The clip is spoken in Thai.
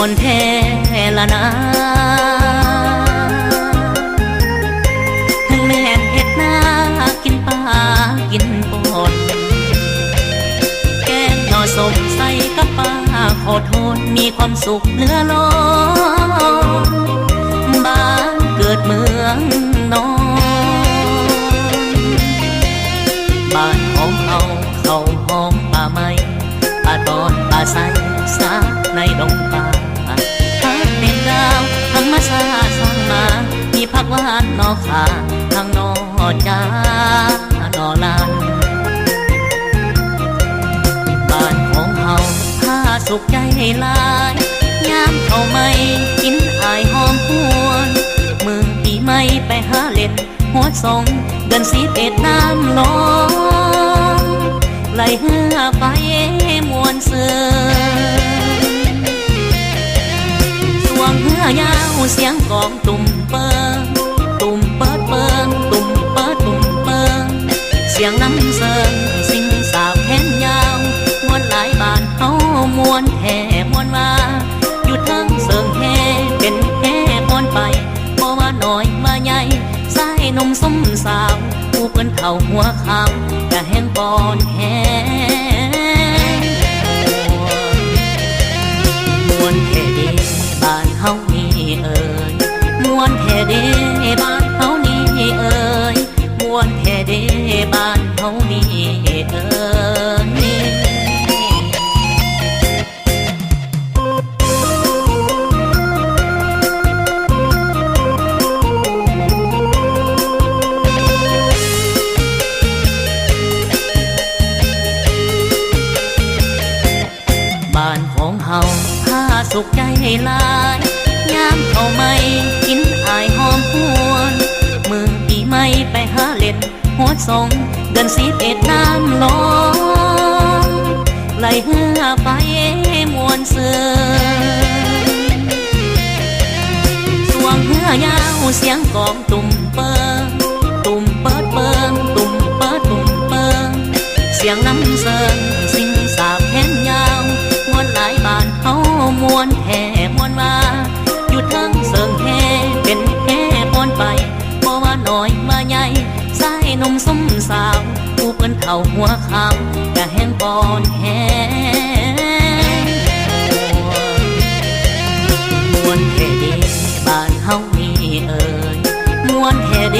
วนแท้ละนะทั้งแม่นเฮ็ดนากินปลากินปนแกงหน่อส้มใส่กับปลาขอโทษมีความสุขเหลือล้นบ้านเกิดเมืองนอนบ้านของเขาหอมป่าไม้ป่าตอนป่าใสสาในดงป่าพักเป็นดาวธรรมชาติสร้างมามีผักหวานนอขาทางนอจ้านอลานบ้านของเฮาผ้าสุขใจหลายยามเขาไม่กินอายหอมหวนมือปีใหม่ไปหาเล่นหัวสงเดินสีเป็ดน้ำนองไหลเหือไปมวนเสือสวงเหือยาวเสียงกองตุ่มเปิงตุ่มเปิดเปิงตุ่มเปิดตุ่มเปิงเสียงน้ำเสิงสิ่งสาวแขนยาวมวนหลายบานเฮามวนแห่มวนมาอยู่ทั้งเสิงแห่เป็นแห่มวนไปบ่ว่าน้อยมาใหญ่สายนมส้มสาวผู้เพิ่นเข่าหัวขาวกะแห้งปอนแห้งมวนแท่เดบ้านเฮานี่เอ่ยมวนแท่เดบ้านเฮานี่เอ่ยมวนแท่เดบ้านเฮานี่เอ่ยบ้านของเฮาผ้าสุขใจหลายยามเขาไม่กินอายหอมหวนมือปีใหม่ไปหาเล่นหัวสงเดินสีเป็ดน้ำลงไหลเหือไปมวนเสือสวงเหือยาวเสียงกองตุ่มเปิงตุ่มเปิดเปิงตุ่มเปิดตุ่มเปิงเสียงน้ำเสิงสิ่งสาบแขนยาวมวนหลายบานเฮามวนแห่มวนมาอยู่ทั้งเสิงแห่เป็นแห่ปอนไปบ่ว่าน้อยมาใหญ่สายนมส้มสาวผู้เพิ่นเข่าหัวขาวกะแห้งปอนแห้งมวนแท่เดบ้านเฮานี่เอ่ยมวนแท่เด